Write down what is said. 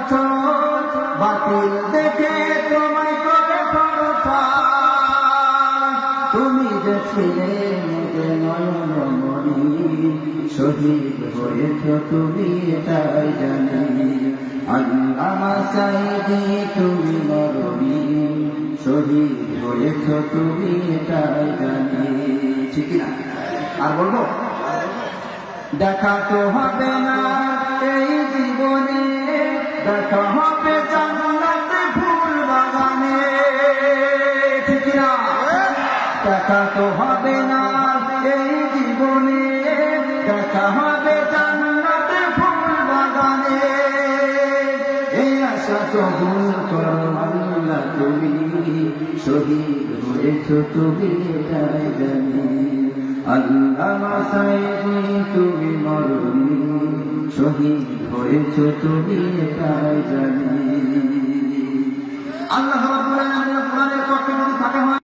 বছর বাতিল দেখে তোমায় করে ভরসা তুমি যে ছিলে নিজে নয়নমণি শহীদ হয়েছ তুমি তাই জানি আল্লামা সাঈদী তুমি মরণি শহীদ হয়েছ তুমি তাই জানি ঠিক না আর বলবো দেখা তো হবে না এই জীবনে দেখা হবে জান্নাতে ফুল বাগানে ঠিক না দেখা তো হবে না এই জীবনে দেখা হবে জান্নাতে ফুল বাগানে এই আশা কবুল করো আল্লাহ তুমি শহীদ হয়েছ তুমি তাই জানি আল্লামা সাঈদী তুমি মরণি শহীদ হয়েছ তুমি তাই জানি আল্লাহ